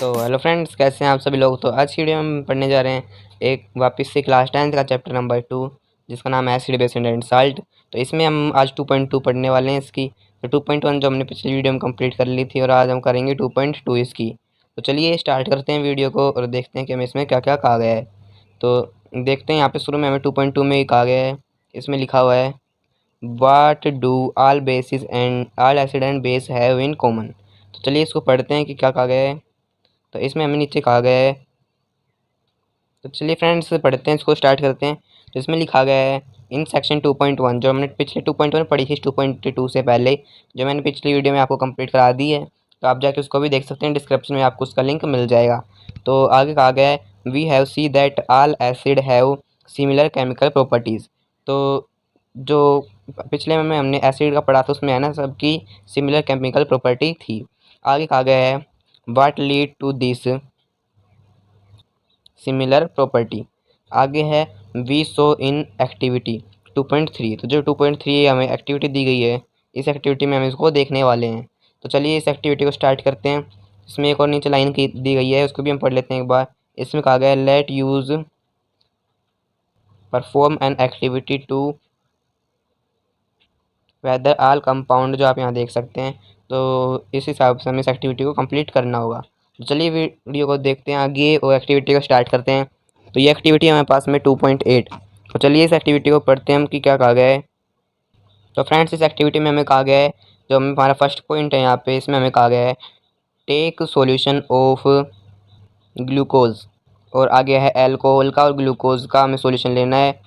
तो hello friends, कैसे हैं आप सभी लोग। तो आज की वीडियो में हम पढ़ने जा रहे हैं एक वापस से क्लास 10th का चैप्टर नंबर 2, जिसका नाम है एसिड बेस एंड साल्ट। तो इसमें हम आज 2.2 पढ़ने वाले हैं इसकी। तो 2.1 जो हमने पिछली वीडियो में कंप्लीट कर ली थी, और आज हम करेंगे 2.2 इसकी। तो चलिए स्टार्ट करते हैं वीडियो को और देखते हैं कि हमें इसमें क्या क्या कहा गया है। तो देखते हैं यहाँ पे शुरू में हमें 2.2 में ही कहा गया है। इसमें लिखा हुआ है what do all basis and all acid and base have in common. तो चलिए इसको पढ़ते हैं कि क्या कहा गया है। तो इसमें हमें नीचे कहा गया है, तो चलिए फ्रेंड्स पढ़ते हैं, इसको स्टार्ट करते हैं। तो इसमें लिखा गया है इन सेक्शन 2.1, जो हमने पिछले 2.1 पढ़ी थी 2.2 से पहले, जो मैंने पिछली वीडियो में आपको कंप्लीट करा दी है। तो आप जाके उसको भी देख सकते हैं, डिस्क्रिप्शन में आपको उसका लिंक मिल जाएगा। तो आगे कहा गया है we have see that all acid have similar chemical properties. तो जो पिछले में हमने एसिड का पढ़ा था उसमें है ना, सबकी सिमिलर केमिकल प्रॉपर्टी थी। आगे कहा गया है what lead to this similar property. आगे है वी सो इन एक्टिविटी 2.3। तो जो 2.3 हमें एक्टिविटी दी गई है, इस एक्टिविटी में हम इसको देखने वाले हैं। तो चलिए इस एक्टिविटी को स्टार्ट करते हैं। इसमें एक और नीचे लाइन की दी गई है, उसको भी हम पढ़ लेते हैं एक बार। इसमें कहा गया है let us perform an activity to whether all compound, जो आप यहाँ देख सकते हैं। तो इस हिसाब से हमें इस एक्टिविटी को कंप्लीट करना होगा। तो चलिए वीडियो को देखते हैं आगे और एक्टिविटी को स्टार्ट करते हैं। तो ये एक्टिविटी हमारे पास में 2.8। तो चलिए इस एक्टिविटी को पढ़ते हैं हम कि क्या कहा गया है। तो फ्रेंड्स इस एक्टिविटी में हमें कहा गया है, जो हमारा फर्स्ट पॉइंट है यहाँ पे, इसमें हमें कहा गया है टेक सॉल्यूशन ऑफ ग्लूकोज, और आगे है एल्कोहल का और ग्लूकोज का हमें सॉल्यूशन लेना है।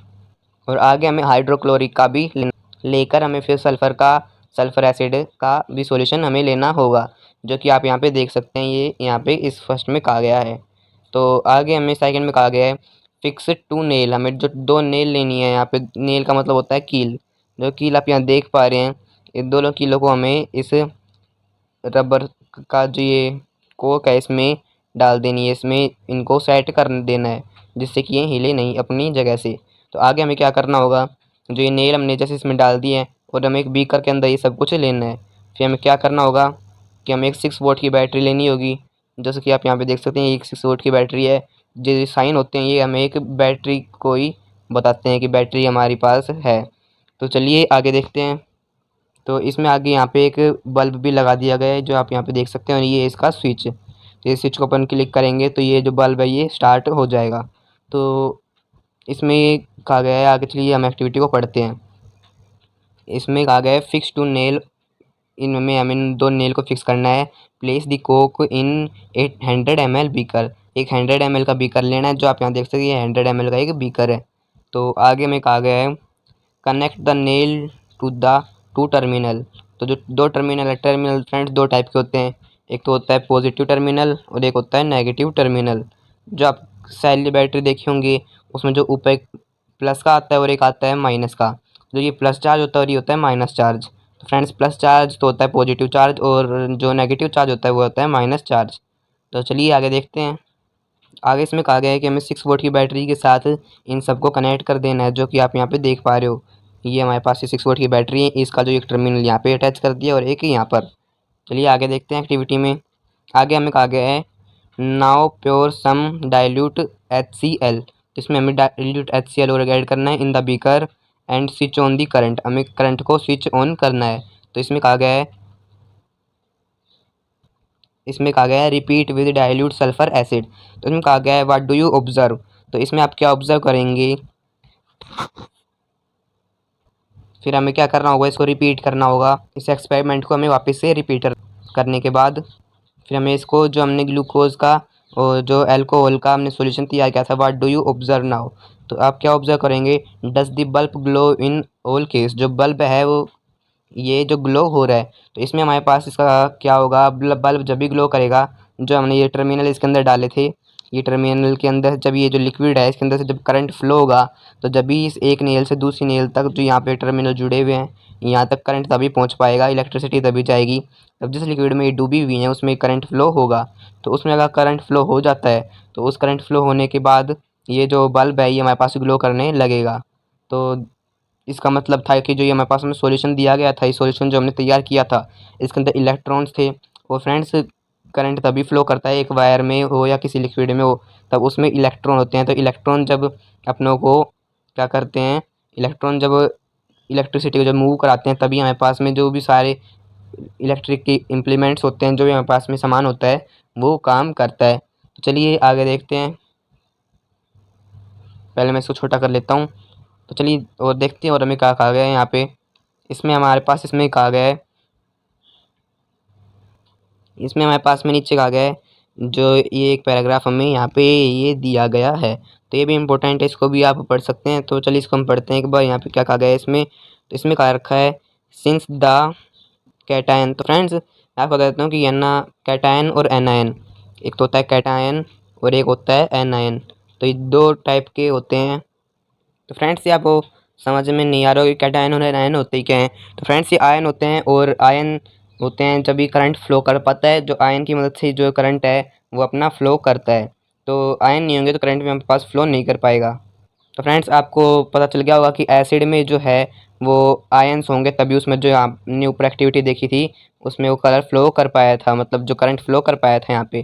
और आगे हमें हाइड्रोक्लोरिक का भी लेकर हमें फिर सल्फर एसिड का भी सॉल्यूशन हमें लेना होगा, जो कि आप यहाँ पे देख सकते हैं। ये यहाँ पे इस फर्स्ट में कहा गया है। तो आगे हमें सेकंड में कहा गया है फिक्स टू नेल। हमें जो दो नेल लेनी है, यहाँ पे नेल का मतलब होता है कील। जो कील आप यहाँ देख पा रहे हैं, इन दोनों कीलों को हमें इस रबर का जो ये कोक है इसमें डाल देनी है, इसमें इनको सेट कर देना है, जिससे कि ये हिले नहीं अपनी जगह से। तो आगे हमें क्या करना होगा, जो ये नेल हमने जैसे इसमें डाल दिए हैं और हमें एक बीकर के अंदर ये सब कुछ लेना है। फिर हमें क्या करना होगा कि हमें एक 6 वोल्ट की बैटरी लेनी होगी, जैसे कि आप यहाँ पे देख सकते हैं। एक 6 वोल्ट की बैटरी है। जो साइन होते हैं ये हमें एक बैटरी को ही बताते हैं कि बैटरी हमारे पास है। तो चलिए आगे देखते हैं। तो इसमें आगे यहाँ पे एक बल्ब भी लगा दिया गया है, जो आप यहाँ पे देख सकते हैं, और ये इसका स्विच। तो ये स्विच को अपन क्लिक करेंगे तो ये जो बल्ब है ये स्टार्ट हो जाएगा। तो इसमें कहा गया है, आगे चलिए हम एक्टिविटी को पढ़ते हैं। इसमें कहा गया है फिक्स टू नेल, इनमें हमें इन दो नेल को फिक्स करना है। Place the Coke in 100 ml beaker. एक 100 ml का बीकर लेना है, जो आप यहाँ देख सकते हैं 100 ml का एक बीकर है। तो आगे में कहा गया है connect the nail to the two terminal. तो जो दो टर्मिनल है, टर्मिनल फ्रेंड्स दो टाइप के होते हैं। एक तो होता है पॉजिटिव टर्मिनल और एक होता है नेगेटिव टर्मिनल। जो आप सेल बैटरी देखी होंगी, उसमें जो ऊपर एक प्लस का आता है और एक आता है माइनस का। जो ये प्लस चार्ज होता है और ये होता है माइनस चार्ज। तो फ्रेंड्स प्लस चार्ज तो होता है पॉजिटिव चार्ज, और जो नेगेटिव चार्ज होता है वो होता है माइनस चार्ज। तो चलिए आगे देखते हैं। आगे इसमें कहा गया है कि हमें 6 वोल्ट की बैटरी के साथ इन सबको कनेक्ट कर देना है, जो कि आप यहाँ पे देख पा रहे हो। ये हमारे पास ये 6 वोल्ट की बैटरी है, इसका जो एक टर्मिनल यहाँ पे अटैच कर दिया और एक यहाँ पर। चलिए आगे देखते हैं एक्टिविटी में। आगे हमें कहा गया है नाउ प्योर सम डाइल्यूट HCl। तो इसमें हमें डाइल्यूट HCl और ऐड करना है in the beaker and switch on the current. हमें करंट को स्विच ऑन करना है। तो इसमें कहा गया है repeat with dilute sulphur acid. तो इसमें कहा गया है व्हाट डू यू ऑब्जर्व। तो इसमें आप क्या ऑब्जर्व करेंगे, फिर हमें क्या करना होगा, इसको रिपीट करना होगा। इस एक्सपेरिमेंट को हमें वापस से रिपीट करने के बाद फिर हमें इसको जो हमने ग्लूकोज का और जो अल्कोहल का हमने सॉल्यूशन तैयार किया था, what do you observe now. तो आप क्या ऑब्जर्व करेंगे, does the bulb glow in all case. जो बल्ब है वो ये जो ग्लो हो रहा है, तो इसमें हमारे पास इसका क्या होगा, बल्ब जब भी ग्लो करेगा, जो हमने ये टर्मिनल इसके अंदर डाले थे, ये टर्मिनल के अंदर जब ये जो लिक्विड है इसके अंदर से जब करंट फ्लो होगा, तो जब भी इस एक नेल से दूसरी नेल तक जो यहाँ पे टर्मिनल जुड़े हुए हैं, यहाँ तक करंट तभी पहुँच पाएगा, इलेक्ट्रिसिटी तभी जाएगी जब जिस लिक्विड में ये डूबी हुई है उसमें करंट फ्लो होगा। तो उसमें अगर करंट फ्लो हो जाता है, तो उस करंट फ्लो होने के बाद ये जो बल्ब है ये हमारे पास ग्लो करने लगेगा। तो इसका मतलब था कि जो ये हमारे पास में सॉल्यूशन दिया गया था, ये सॉल्यूशन जो हमने तैयार किया था, इसके अंदर इलेक्ट्रॉन्स थे। और फ्रेंड्स करंट तभी फ्लो करता है, एक वायर में हो या किसी लिक्विड में हो, तब उसमें इलेक्ट्रॉन होते हैं। तो इलेक्ट्रॉन जब अपनों को क्या करते हैं, इलेक्ट्रॉन जब इलेक्ट्रिसिटी को जब मूव कराते हैं, तभी हमारे पास में जो भी सारे इलेक्ट्रिक के इम्प्लीमेंट्स होते हैं, जो भी हमारे पास में सामान होता है, वो काम करता है। तो चलिए आगे देखते हैं। पहले मैं इसको छोटा कर लेता हूँ। तो चलिए और देखते हैं और हमें क्या कहा गया है यहाँ पे। इसमें हमारे पास इसमें कहा गया है, इसमें हमारे पास में नीचे कहा गया है, जो ये एक पैराग्राफ हमें यहाँ पे ये दिया गया है, तो ये भी इम्पोर्टेंट है, इसको भी आप पढ़ सकते हैं। तो चलिए इसको हम पढ़ते हैं एक बार। यहाँ पे क्या कहा गया है इसमें, तो इसमें कहा रखा है सिंस द कैटायन। तो फ्रेंड्स आपको बता देता हूँ कि एना कैटायन और एनायन, एक तो होता है कैटायन और एक होता है एनायन, तो ये दो टाइप के होते हैं। तो फ्रेंड्स ये आपको समझ में नहीं आ रहा हो कि कैटायन और एनायन होते ही क्या हैं। तो फ्रेंड्स ये आयन होते हैं, और आयन होते हैं जब भी करंट फ्लो कर पाता है, जो आयन की मदद से जो करंट है वो अपना फ्लो करता है। तो आयन नहीं होंगे तो करंट भी हमारे पास फ्लो नहीं कर पाएगा। तो फ्रेंड्स आपको पता चल गया होगा कि एसिड में जो है वो आयन्स होंगे, तभी उसमें जो आपने ऊपर एक्टिविटी देखी थी उसमें वो कलर फ्लो कर पाया था, मतलब जो करंट फ्लो कर पाया था यहाँ पे।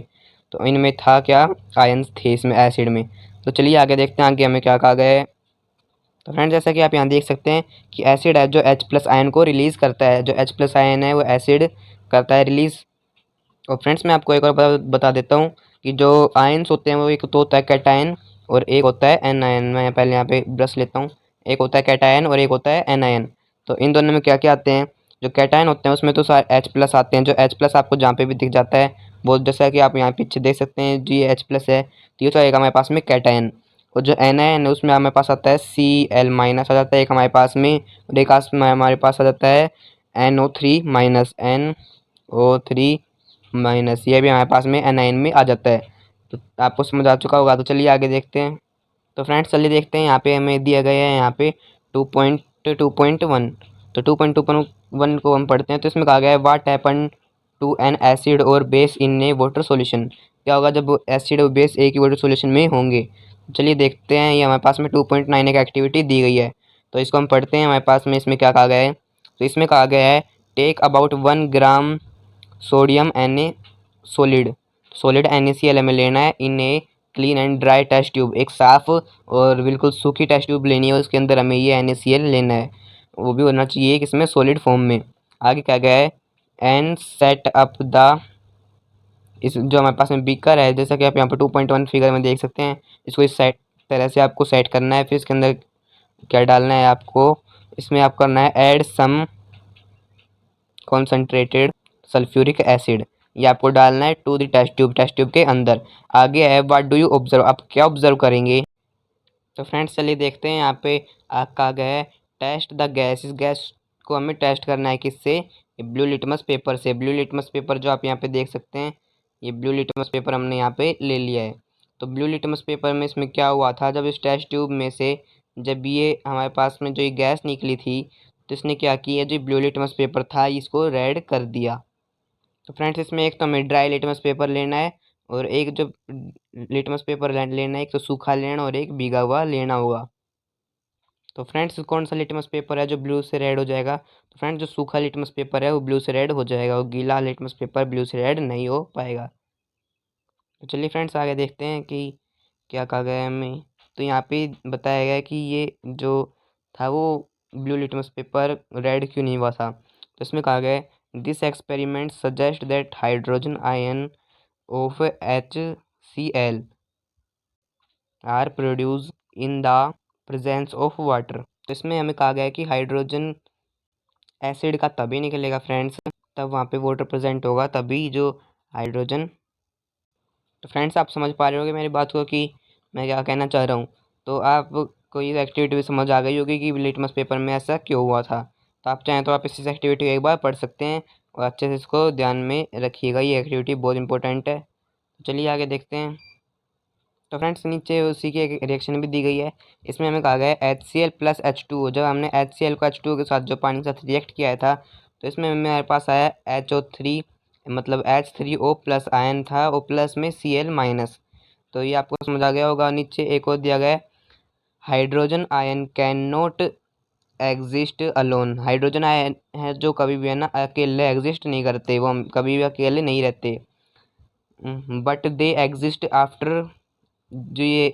तो इनमें था क्या, आयन्स थे इसमें एसिड में। तो चलिए आगे देखते हैं आगे हमें क्या कहा गया है। तो फ्रेंड जैसा कि आप यहाँ देख सकते हैं कि एसिड है जो H+ आयन को रिलीज़ करता है, जो H+ आयन है वो एसिड करता है रिलीज़। और फ्रेंड्स मैं आपको एक और बता देता हूँ कि जो आयन्स होते हैं वो एक तो होता है कैटायन और एक होता है एनायन। मैं पहले यहाँ पे ब्रश लेता हूँ। एक होता है कैटायन और एक होता है एनायन। तो इन दोनों में क्या क्या आते हैं, जो कैटायन होते हैं उसमें तो सारे H+ आते हैं। जो H+ आपको जहाँ पे भी दिख जाता है वो, जैसा कि आप यहाँ पीछे देख सकते हैं जी H+ है, तो ये तो आएगा हमारे पास में कैटायन। और जो एनायन है उसमें हमारे पास आता है Cl- आ जाता है एक हमारे पास में, और एक हमारे पास आ जाता है NO3-, NO3-, ये भी हमारे पास में एनायन में आ जाता है। तो आपको समझ आ चुका होगा। तो चलिए आगे देखते हैं। तो फ्रेंड्स चलिए देखते हैं, यहाँ पे हमें दिया गया है यहाँ पे 2.2.1। तो 2.2.1 को हम पढ़ते हैं। तो इसमें कहा गया है what happen to an acid और base in a water solution. क्या होगा जब एसिड और बेस एक ही वाटर सॉल्यूशन में होंगे। चलिए देखते हैं, ये हमारे पास में 2.9 एक एक्टिविटी दी गई है, तो इसको हम पढ़ते हैं। हमारे पास में इसमें क्या कहा गया है, तो इसमें कहा गया है take about 1 gram sodium solid NaCl हमें लेना है in a clean and dry test tube. एक साफ और बिल्कुल सूखी टेस्ट ट्यूब लेनी है, उसके अंदर हमें ये NaCl लेना है, वो भी होना चाहिए कि इसमें सॉलिड फॉर्म में। आगे क्या गया है, एंड सेट अप द, इस जो हमारे पास में बीकर है, जैसा कि आप यहाँ पर 2.1 फिगर में देख सकते हैं, इसको इस सेट तरह से आपको सेट करना है। फिर इसके अंदर क्या डालना है आपको, इसमें आप करना है add some concentrated sulphuric acid, ये आपको डालना है टू द टेस्ट ट्यूब के अंदर। आगे है व्हाट डू यू ऑब्जर्व, आप क्या ऑब्जर्व करेंगे। तो फ्रेंड्स चलिए देखते हैं, यहाँ पे कहा गया है टेस्ट द गैस। इस गैस को हमें टेस्ट करना है किससे, ब्लू लिटमस पेपर से। ब्लू लिटमस पेपर जो आप यहाँ पे देख सकते हैं, ये ब्लू लिटमस पेपर हमने यहाँ पे ले लिया है। तो ब्लू लिटमस पेपर में इसमें क्या हुआ था, जब इस टेस्ट ट्यूब में से जब ये हमारे पास में जो ये गैस निकली थी, तो इसने क्या किया, जो ब्लू लिटमस पेपर था इसको रेड कर दिया। तो फ्रेंड्स इसमें एक तो हमें ड्राई लिटमस पेपर लेना है, और एक जो लिटमस पेपर लेना है, एक तो सूखा लेना और एक भीगा हुआ लेना होगा। तो फ्रेंड्स कौन सा लिटमस पेपर है जो ब्लू से रेड हो जाएगा, तो फ्रेंड्स जो सूखा लिटमस पेपर है वो ब्लू से रेड हो जाएगा, और गीला लिटमस पेपर ब्लू से रेड नहीं हो पाएगा। तो चलिए फ्रेंड्स आगे देखते हैं कि क्या कहा गया है हमें। तो यहाँ पे बताया गया है कि ये जो था वो ब्लू लिटमस पेपर रेड क्यों नहीं हुआ था। तो इसमें कहा गया है this experiment suggest that hydrogen ion of HCl are produce in the presence of water. तो इसमें हमें कहा गया है कि हाइड्रोजन एसिड का तभी निकलेगा फ्रेंड्स, तब वहाँ पे वाटर प्रेजेंट होगा, तभी जो हाइड्रोजन। तो फ्रेंड्स आप समझ पा रहे होंगे मेरी बात को कि मैं क्या कहना चाह रहा हूँ। तो आपको ये एक्टिविटी भी समझ आ गई होगी कि लिटमस पेपर में ऐसा क्यों हुआ था। तो आप चाहें तो आप इस एक्टिविटी को एक बार पढ़ सकते हैं, और अच्छे से इसको ध्यान में रखिएगा, ये एक्टिविटी बहुत इंपॉर्टेंट है। चलिए आगे देखते हैं। तो फ्रेंड्स नीचे उसी की एक रिएक्शन भी दी गई है। इसमें हमें कहा गया है HCl+H2O। जब हमने HCl को H2O के साथ जो पानी के साथ रिएक्ट किया था, तो इसमें हमारे पास आया HO3, मतलब H3O+ आयन था, O प्लस में Cl-। तो ये आपको समझ आ गया होगा। नीचे एक और दिया गया है hydrogen ion can not exist alone. Hydrogen ion है जो कभी भी है ना अकेले एग्जिस्ट नहीं करते, वो हम कभी भी अकेले नहीं रहते। बट दे एग्जिस्ट आफ्टर, जो ये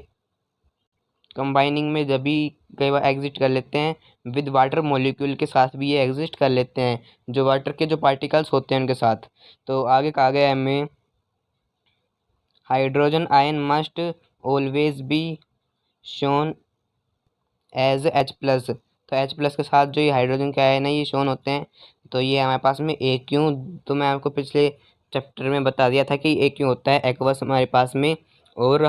कंबाइनिंग में जब भी कई बार एग्जिस्ट कर लेते हैं विद वाटर मॉलिक्यूल के साथ भी ये एग्जिस्ट कर लेते हैं, जो वाटर के जो पार्टिकल्स होते हैं उनके साथ। तो आगे कहा गया है हमें hydrogen ion must always be shown as H plus. तो एच प्लस के साथ जो ये हाइड्रोजन के आयन है ये शोन होते हैं। तो ये हमारे पास में ए क्यों, तो मैं आपको पिछले चैप्टर में बता दिया था कि ए क्यों होता है एक्वस हमारे पास में, और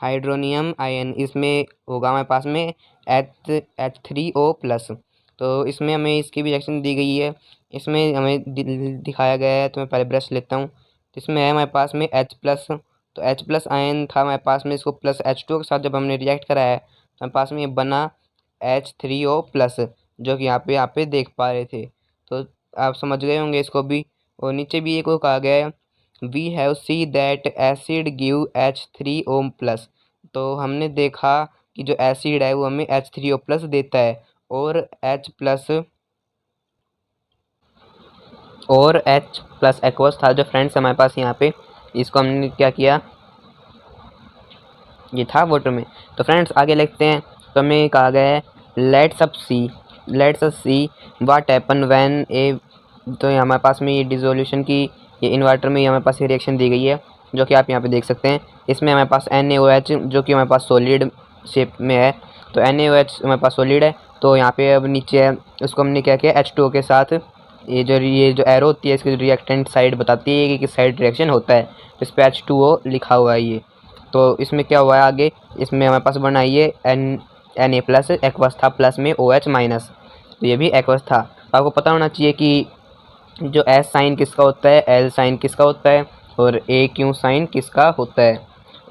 हाइड्रोनियम आयन इसमें होगा हमारे पास में H3O+। तो इसमें हमें इसकी भी रिएक्शन दी गई है, इसमें हमें दिखाया गया है। तो मैं पहले ब्रश लेता हूँ। तो इसमें है हमारे पास में H+, तो H+ आयन था हमारे पास में, इसको प्लस H2 के साथ जब हमने रिएक्ट कराया है तो हमारे पास में ये बना H3O+, जो कि यहाँ पे देख पा रहे थे। तो आप समझ गए होंगे इसको भी। और नीचे भी एक को कहा गया है we have see that acid give H3O+। तो हमने देखा कि जो एसिड है वो हमें H3O+ देता है, और H+ एक्वस था जो फ्रेंड्स हमारे पास यहाँ पे, इसको हमने क्या किया, ये था वाटर में। तो फ्रेंड्स आगे लिखते हैं। तो हमें कहा गया है let's us see what happen when ए, तो हमारे पास में ये डिसोल्यूशन की ये इन्वर्टर में हमारे पास ये रिएक्शन दी गई है, जो कि आप यहाँ पे देख सकते हैं। इसमें हमारे पास NaOH जो कि हमारे पास सॉलिड शेप में है। तो NaOH हमारे पास सॉलिड है। तो यहाँ पे अब नीचे है, उसको हमने क्या किया H2O के साथ, ये जो एरो होती है इसकी रिएक्टेंट साइड बताती है कि किस साइड रिएक्शन होता है। तो इस पर H2O लिखा हुआ है ये। तो इसमें क्या हुआ है आगे, इसमें हमारे पास बना ये Na+ एक्वस था प्लस में OH-। तो ये भी एक्वस था। आपको पता होना चाहिए कि जो S साइन किसका होता है, L साइन किसका होता है, और AQ साइन किसका होता है,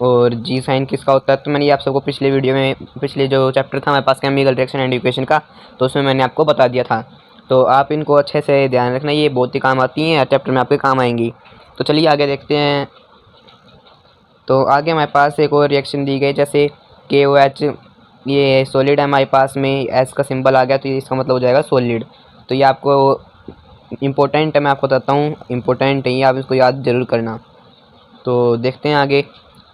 और G साइन किसका होता है। तो मैंने ये आप सबको पिछले वीडियो में, पिछले जो चैप्टर था हमारे पास केमिकल रिएक्शन एंड इक्वेशन का, तो उसमें मैंने आपको बता दिया था। तो आप इनको अच्छे से ध्यान रखना, ये बहुत ही काम आती हैं, हर चैप्टर में आपके काम आएंगी। तो चलिए आगे देखते हैं। तो आगे हमारे पास एक और रिएक्शन दी गई, जैसे KOH, ये सॉलिड है हमारे पास में, S का सिंबल आ गया तो इसका मतलब हो जाएगा सॉलिड। तो ये आपको इम्पोर्टेंट है, मैं आपको बताता हूँ इम्पोर्टेंट है ये, आप इसको याद जरूर करना। तो देखते हैं आगे।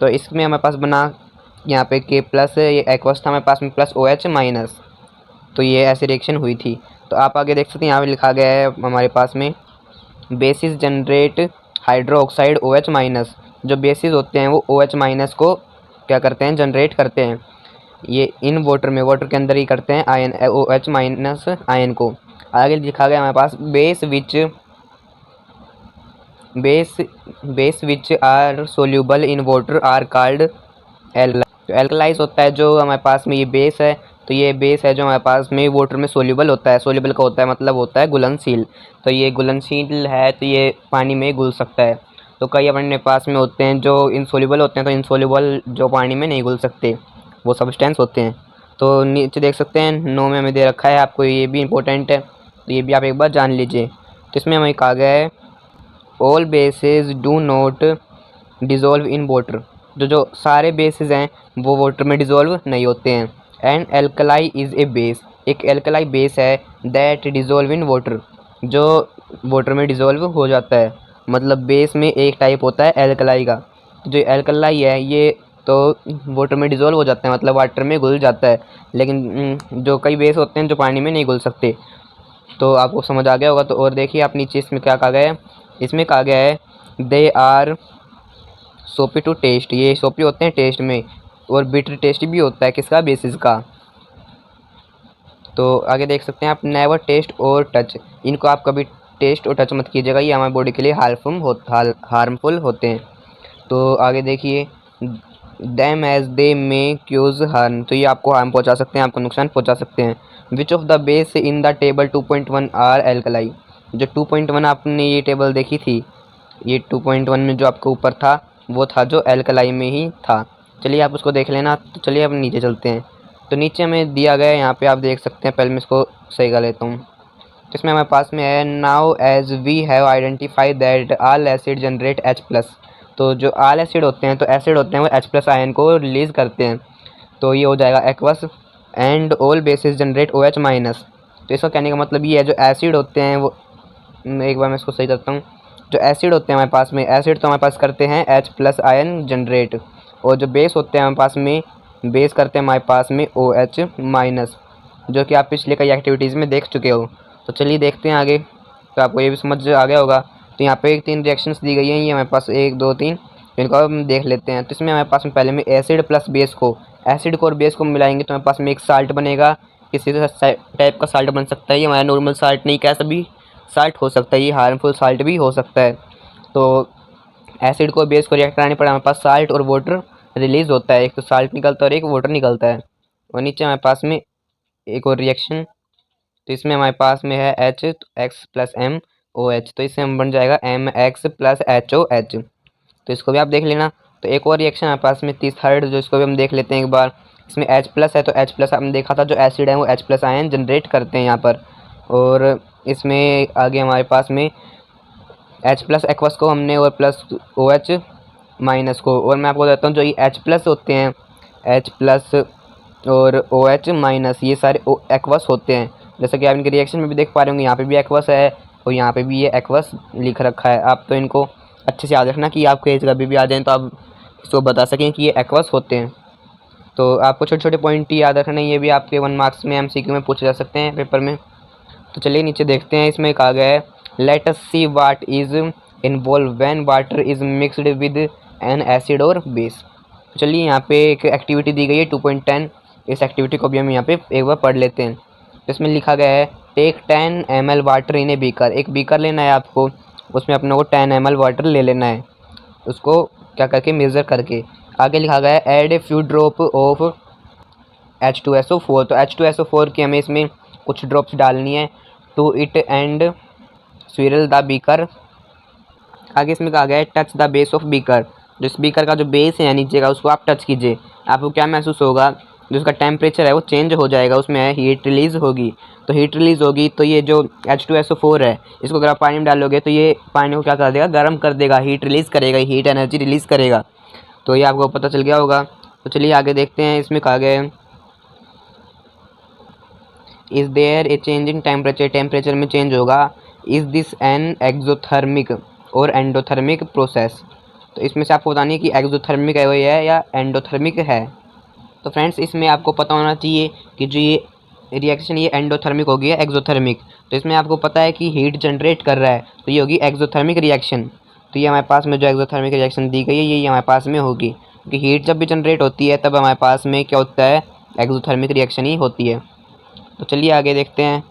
तो इसमें हमारे पास बना यहाँ पे K+, ये एक्वस था हमारे पास में प्लस OH-। तो ये ऐसी रिएक्शन हुई थी। तो आप आगे देख सकते हैं, यहाँ पे लिखा गया है हमारे पास में basis generate hydro oxide OH-। जो बेसिस होते हैं वो OH- को क्या करते हैं, जनरेट करते हैं। ये इन वाटर के अंदर ही करते हैं आयन, OH- आयन को। आगे लिखा गया हमारे पास base which are soluble in water are called alkalis. तो एल्कलाइज होता है जो हमारे पास में ये बेस है। तो ये बेस है जो हमारे पास में वाटर में सोल्यूबल होता है। सोल्यूबल का होता है मतलब होता है घुलनशील। तो ये घुलनशील है, तो ये पानी में घुल सकता है। तो कई अपने पास में होते हैं जो इनसोल्यूबल होते हैं, तो इनसोल्यूबल जो पानी में नहीं घुल सकते वो सब्सटेंस होते हैं। तो नीचे देख सकते हैं 9 में हमें दे रखा है, आपको ये भी इंपॉर्टेंट है, तो ये भी आप एक बार जान लीजिए। तो इसमें हमें कहा गया है all basis do not dissolve in water. जो सारे बेसिस हैं वो वाटर में डिज़ोल्व नहीं होते हैं। And alkali is a base, एक एल्कलाई बेस है दैट डिज़ोल्व इन वाटर, जो वाटर में डिज़ोल्व हो जाता है। मतलब बेस में एक टाइप होता है एल्कलाई का, जो एल्कलाई है ये तो वाटर में डिज़ोल्व हो जाता है, मतलब वाटर में घुल जाता है। लेकिन जो कई बेस होते हैं जो पानी में नहीं घुल सकते। तो आपको समझ आ गया होगा। तो और देखिए आप नीचे इसमें क्या कहा गया है, इसमें कहा गया है दे आर सोपी टू टेस्ट, ये सोपी होते हैं टेस्ट में, और बिटर टेस्ट भी होता है किसका, बेसिस का। तो आगे देख सकते हैं आप नेवर टेस्ट और टच, इनको आप कभी टेस्ट और टच मत कीजिएगा, ये हमारे बॉडी के लिए हार्मफुल होते हैं। तो आगे देखिए दैम एज दे में क्यूज हार्म, तो ये आपको हार्म पहुंचा सकते हैं, आपको नुकसान पहुंचा सकते हैं। Which of the base in the table 2.1 are alkali, जो 2.1 आपने ये टेबल देखी थी, ये 2.1 में जो आपके ऊपर था वो था जो एल्कलाई में ही था। चलिए आप उसको देख लेना। तो चलिए अब नीचे चलते हैं। तो नीचे हमें दिया गया है, यहाँ पे आप देख सकते हैं, पहले मैं इसको सही कर लेता हूँ। तो इसमें हमारे पास में है now as we have identified that all acid generate H+। तो जो ऑल एसिड होते हैं, तो एसिड होते हैं वो H+ आयन को रिलीज़ करते हैं। तो ये हो जाएगा aqueous. And all basis generate OH-। तो इसका कहने का मतलब ये है जो एसिड होते हैं वो एक बार मैं इसको सही करता हूँ। जो एसिड होते हैं हमारे पास में, एसिड तो हमारे पास करते हैं H+ आयन जनरेट, और जो बेस होते हैं हमारे पास में, बेस करते हैं हमारे पास में OH-, जो कि आप पिछले कई एक्टिविटीज़ में देख चुके हो। तो चलिए देखते हैं आगे, तो आपको ये भी समझ आ गया होगा। तो यहाँ पे 3 रिएक्शंस दी गई हैं, ये हमारे पास 1 2 3, इनको हम देख लेते हैं। तो इसमें हमारे पास में पहले में एसिड प्लस बेस को, एसिड को और बेस को मिलाएंगे तो हमारे पास में एक साल्ट बनेगा। किसी टाइप का साल्ट बन सकता है, ये हमारा नॉर्मल साल्ट नहीं, कैसा भी साल्ट हो सकता है, ये हार्मफुल साल्ट भी हो सकता है। तो एसिड को बेस को रिएक्ट कराने पर हमारे पास साल्ट और वाटर रिलीज होता है, एक तो साल्ट निकलता है और एक वाटर निकलता है। और नीचे हमारे पास में एक और रिएक्शन, तो इसमें हमारे पास में है H+M OH, तो इससे हम बन जाएगा MX+HOH। तो इसको भी आप देख लेना। तो एक और रिएक्शन हमारे पास में 3rd, जो इसको भी हम देख लेते हैं एक बार। इसमें H+ है, तो H+ हमने देखा था, जो एसिड है वो H+ आयन जनरेट करते हैं यहाँ पर। और इसमें आगे हमारे पास में H+ एक्वस को हमने, और प्लस OH- को, और मैं आपको बताता हूँ जो ये H+ होते हैं, H+ और OH-, ये सारे एक्वस होते हैं। जैसा कि आप इनके रिएक्शन में भी देख पा रहे होंगे, यहाँ पे भी एक्वस है और यहाँ पे भी ये एक्वस लिख रखा है। आप तो इनको अच्छे से याद रखना कि आपको एज कभी भी आ जाए तो आप इसको बता सकें कि ये एक्वस होते हैं। तो आपको छोटे छोटे पॉइंट ही याद रखना, ये भी आपके 1 मार्क्स में MCQ में पूछे जा सकते हैं पेपर में। तो चलिए नीचे देखते हैं, इसमें कहा गया है let us see what is involve when water is mixed with N acid और बेस। चलिए यहाँ पे एक एक्टिविटी दी गई है 2.10, इस एक्टिविटी को भी हम यहाँ पे एक बार पढ़ लेते हैं। तो इसमें लिखा गया है take 10 ml water in a beaker, एक बीकर लेना है आपको, उसमें अपने को 10 ml वाटर ले लेना है, उसको क्या करके मेज़र करके। आगे लिखा गया है add a few drop of H2SO4, तो H2SO4 की हमें इसमें कुछ ड्रॉप्स डालनी है to it and swirl the beaker. आगे इसमें कहा गया है touch the base of beaker, जो इस बीकर का जो बेस है नीचे का उसको आप टच कीजिए, आपको क्या महसूस होगा, जो उसका टेम्परेचर है वो चेंज हो जाएगा, उसमें हीट रिलीज़ होगी। तो हीट रिलीज़ होगी तो ये जो H2SO4 है, इसको अगर आप पानी में डालोगे तो ये पानी को क्या कर देगा, गर्म कर देगा, हीट रिलीज़ करेगा, हीट एनर्जी रिलीज़ करेगा। तो ये आपको पता चल गया होगा। तो चलिए आगे देखते हैं, इसमें कहा गया है is there a change in temperature, temperature में चेंज होगा। इज़ दिस एन एक्जोथर्मिक और एंडोथर्मिक प्रोसेस, तो इसमें से आपको बतानी है कि एक्जोथर्मिक है वो है या एंडोथर्मिक है। तो फ्रेंड्स इसमें आपको पता होना चाहिए कि जो ये रिएक्शन ये एंडोथर्मिक होगी या एक्जोथर्मिक। तो इसमें आपको पता है कि हीट जनरेट कर रहा है तो ये होगी एक्जोथर्मिक रिएक्शन। तो ये हमारे पास में जो एक्जोथर्मिक रिएक्शन दी गई है ये हमारे पास में होगी, क्योंकि हीट जब भी जनरेट होती है तब हमारे पास में क्या होता है, एक्जोथर्मिक रिएक्शन ही होती है। तो चलिए आगे देखते हैं,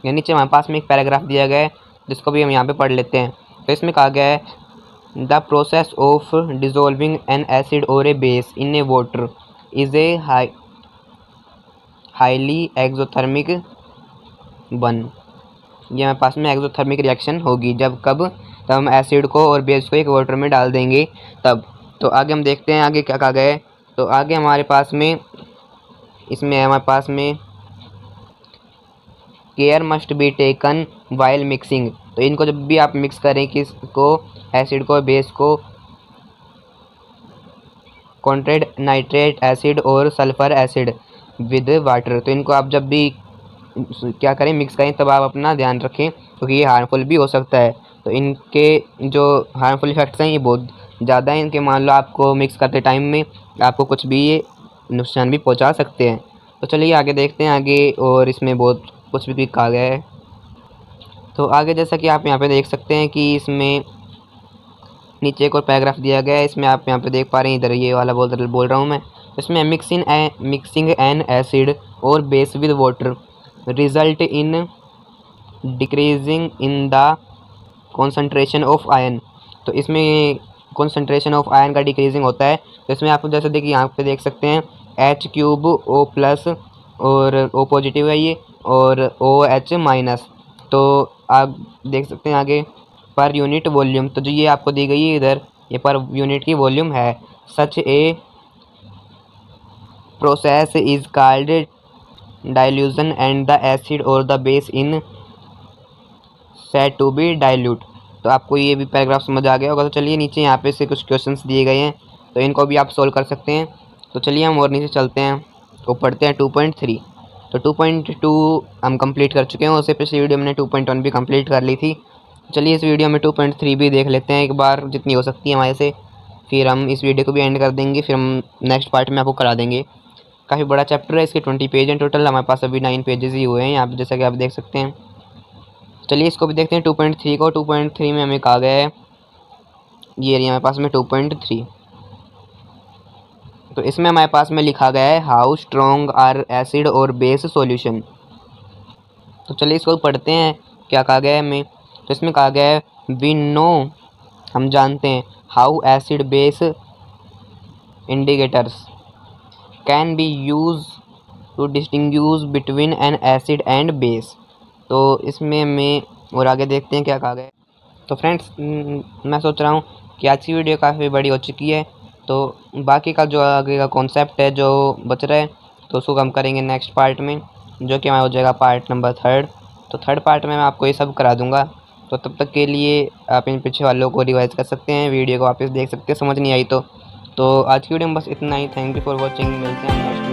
ये नीचे हमारे पास में एक पैराग्राफ दिया गया है जिसको भी हम यहाँ पे पढ़ लेते हैं। तो इसमें कहा गया है the process of dissolving an acid और a base in a water is a highly exothermic one. ये हमारे पास में एक्जोथर्मिक रिएक्शन होगी जब कब, तब हम एसिड को और बेस को एक वाटर में डाल देंगे तब। तो आगे हम देखते हैं आगे क्या कहा गया है। तो आगे हमारे पास में इसमें हमारे पास में care must be taken while mixing, तो इनको जब भी आप मिक्स करें, किसको, एसिड को, बेस को, कॉन्ट्रेड नाइट्रेट एसिड और सल्फर एसिड विद वाटर, तो इनको आप जब भी क्या करें, मिक्स करें, तब आप अपना ध्यान रखें क्योंकि ये हार्मफुल भी हो सकता है। तो इनके जो हार्मफुल इफेक्ट्स हैं ये बहुत ज़्यादा हैं इनके, मान लो आपको मिक्स करते टाइम में आपको कुछ भी ये नुकसान भी पहुंचा सकते हैं। तो चलिए आगे देखते हैं आगे, और इसमें बहुत कुछ भी कहा गया है। तो आगे जैसा कि आप यहाँ पे देख सकते हैं कि इसमें नीचे एक और पैराग्राफ दिया गया है, इसमें आप यहाँ पे देख पा रहे हैं, इधर ये वाला बोल रहा हूँ मैं। इसमें मिक्सिंग एन एसिड और base with water result in decreasing in the concentration of ion, तो इसमें कॉन्सेंट्रेशन ऑफ आयन का डिक्रीजिंग होता है। तो इसमें आप जैसे देखिए यहाँ पे देख सकते हैं H3O+ और O पॉजिटिव है ये, और OH-, तो आप देख सकते हैं आगे पर यूनिट वॉल्यूम, तो जो ये आपको दी गई है इधर, ये पर यूनिट की वॉल्यूम है। Such a process is called dilution and the acid और the base in said to be dilute. तो आपको ये भी पैराग्राफ समझ आ गया होगा। तो चलिए नीचे यहाँ पे से कुछ क्वेश्चंस दिए गए हैं, तो इनको भी आप सोल्व कर सकते हैं। तो चलिए हम और नीचे चलते हैं, तो पढ़ते हैं 2.3। तो 2.2 हम कंप्लीट कर चुके हैं, उससे पिछली वीडियो मैंने 2.1 भी कंप्लीट कर ली थी। चलिए इस वीडियो में 2.3 भी देख लेते हैं एक बार, जितनी हो सकती है हमारे से। फिर हम इस वीडियो को भी एंड कर देंगे, फिर हम नेक्स्ट पार्ट में आपको करा देंगे। काफ़ी बड़ा चैप्टर है, इसके 20 पेज हैं टोटल, हमारे पास अभी 9 पेजेस ही हुए हैं यहाँ पे, जैसा कि आप देख सकते हैं। चलिए इसको भी देखते हैं 2.3 को। 2.3 में हमें कहा गया है, ये रही हमारे पास में 2.3। तो इसमें हमारे पास में लिखा गया है हाउ स्ट्रॉन्ग आर एसिड और बेस सॉल्यूशन। तो चलिए इसको पढ़ते हैं क्या कहा गया है हमें। तो इसमें कहा गया है वी नो, हम जानते हैं, how acid base indicators can be use to distinguish between an acid and base. तो इसमें हमें और आगे देखते हैं क्या कहा गया है। तो फ्रेंड्स मैं सोच रहा हूँ कि आज की वीडियो काफ़ी बड़ी हो चुकी है, तो बाकी का जो आगे का कॉन्सेप्ट है जो बच रहा है, तो उसको हम करेंगे नेक्स्ट पार्ट में, जो कि हमारा हो जाएगा पार्ट नंबर 3। तो 3rd पार्ट में मैं आपको ये सब करा दूंगा। तो तब तक के लिए आप इन पीछे वालों को रिवाइज कर सकते हैं, वीडियो को वापस देख सकते हैं समझ नहीं आई तो आज की वीडियो में बस इतना ही। थैंक यू फॉर वॉचिंग, मिलते हैं नेक्स्ट